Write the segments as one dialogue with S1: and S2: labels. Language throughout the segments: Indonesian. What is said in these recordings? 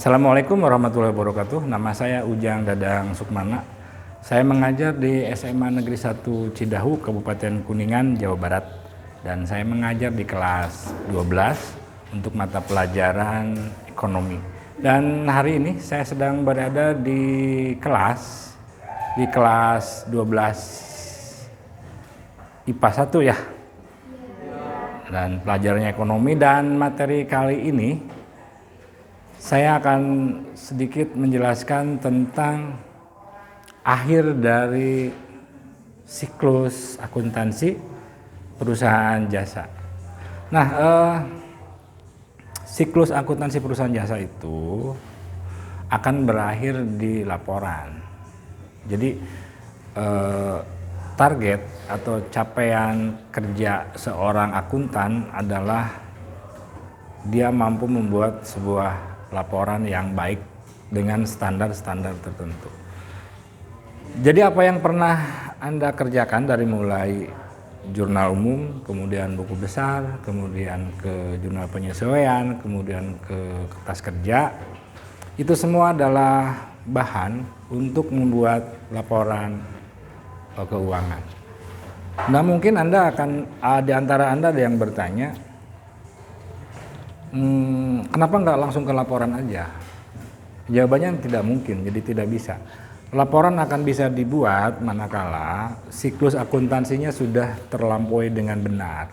S1: Assalamualaikum warahmatullahi wabarakatuh. Nama saya Ujang Dadang Sukmana. Saya mengajar di SMA Negeri 1 Cidahu, Kabupaten Kuningan, Jawa Barat. Dan saya mengajar di kelas 12 untuk mata pelajaran ekonomi. Dan hari ini saya sedang berada di kelas 12 IPA 1 ya. Dan pelajarannya ekonomi, dan materi kali ini saya akan sedikit menjelaskan tentang akhir dari siklus akuntansi perusahaan jasa. Nah, siklus akuntansi perusahaan jasa itu akan berakhir di laporan. Jadi target atau capaian kerja seorang akuntan adalah dia mampu membuat sebuah laporan yang baik dengan standar-standar tertentu. Jadi apa yang pernah Anda kerjakan dari mulai jurnal umum, kemudian buku besar, kemudian ke jurnal penyesuaian, kemudian ke kertas kerja, itu semua adalah bahan untuk membuat laporan keuangan. Nah, mungkin Anda akan, di antara Anda ada yang bertanya, kenapa nggak langsung ke laporan aja? Jawabannya tidak mungkin, jadi tidak bisa. Laporan akan bisa dibuat manakala siklus akuntansinya sudah terlampaui dengan benar.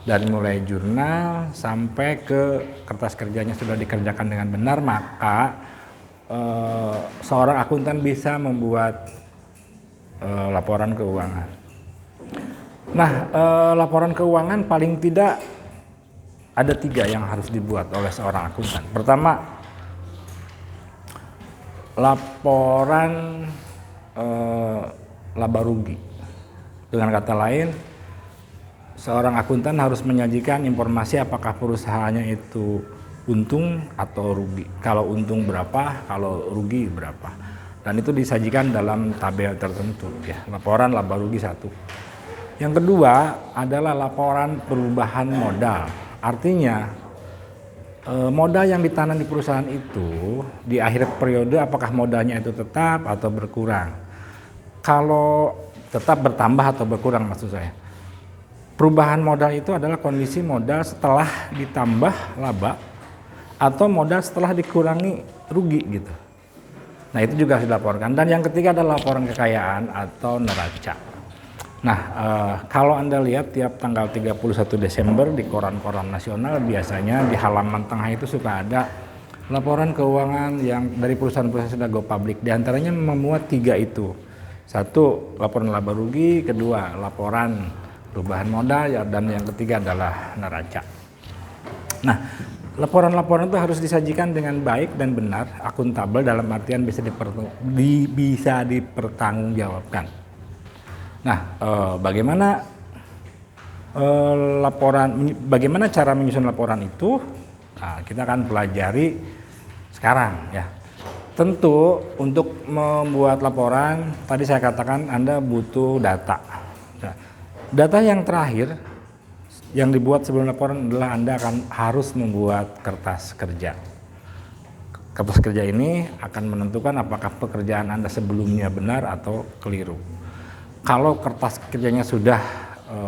S1: Dari mulai jurnal sampai ke kertas kerjanya sudah dikerjakan dengan benar, maka seorang akuntan bisa membuat laporan keuangan. Nah, laporan keuangan paling tidak ada 3 yang harus dibuat oleh seorang akuntan. Pertama, laporan laba rugi. Dengan kata lain, seorang akuntan harus menyajikan informasi apakah perusahaannya itu untung atau rugi. Kalau untung berapa, kalau rugi berapa. Dan itu disajikan dalam tabel tertentu ya. Laporan laba rugi 1. Yang kedua adalah laporan perubahan modal. Artinya modal yang ditanam di perusahaan itu di akhir periode apakah modalnya itu tetap atau berkurang. Kalau tetap bertambah atau berkurang maksud saya. Perubahan modal itu adalah kondisi modal setelah ditambah laba atau modal setelah dikurangi rugi gitu. Nah, itu juga harus dilaporkan. Dan yang ketiga adalah laporan kekayaan atau neraca. Nah, kalau Anda lihat tiap tanggal 31 Desember di koran-koran nasional biasanya di halaman tengah itu suka ada laporan keuangan yang dari perusahaan-perusahaan sudah go public. Di antaranya memuat 3 itu. 1, laporan laba rugi, kedua, laporan perubahan modal, dan yang ketiga adalah neraca. Nah, laporan-laporan itu harus disajikan dengan baik dan benar, akuntabel dalam artian bisa dipertanggungjawabkan. Nah, bagaimana cara menyusun laporan itu? Nah, kita akan pelajari sekarang ya. Tentu untuk membuat laporan, tadi saya katakan Anda butuh data. Nah, data yang terakhir yang dibuat sebelum laporan adalah Anda harus membuat kertas kerja. Kertas kerja ini akan menentukan apakah pekerjaan Anda sebelumnya benar atau keliru. Kalau kertas kerjanya sudah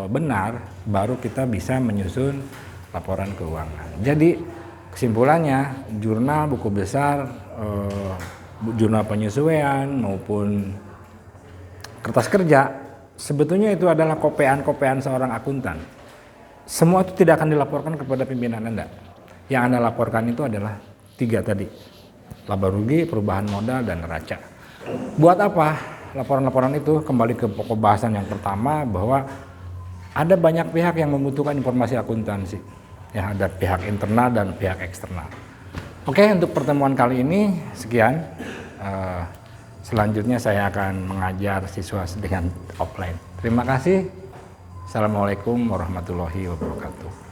S1: benar, baru kita bisa menyusun laporan keuangan. Jadi kesimpulannya, jurnal, buku besar, jurnal penyesuaian maupun kertas kerja, sebetulnya itu adalah kopean-kopean seorang akuntan. Semua itu tidak akan dilaporkan kepada pimpinan Anda. Yang Anda laporkan itu adalah 3 tadi, laba rugi, perubahan modal, dan neraca. Buat apa laporan-laporan itu? Kembali ke pokok bahasan yang pertama, bahwa ada banyak pihak yang membutuhkan informasi akuntansi. Ya, ada pihak internal dan pihak eksternal. Oke, untuk pertemuan kali ini sekian. Selanjutnya saya akan mengajar siswa dengan offline. Terima kasih. Assalamualaikum warahmatullahi wabarakatuh.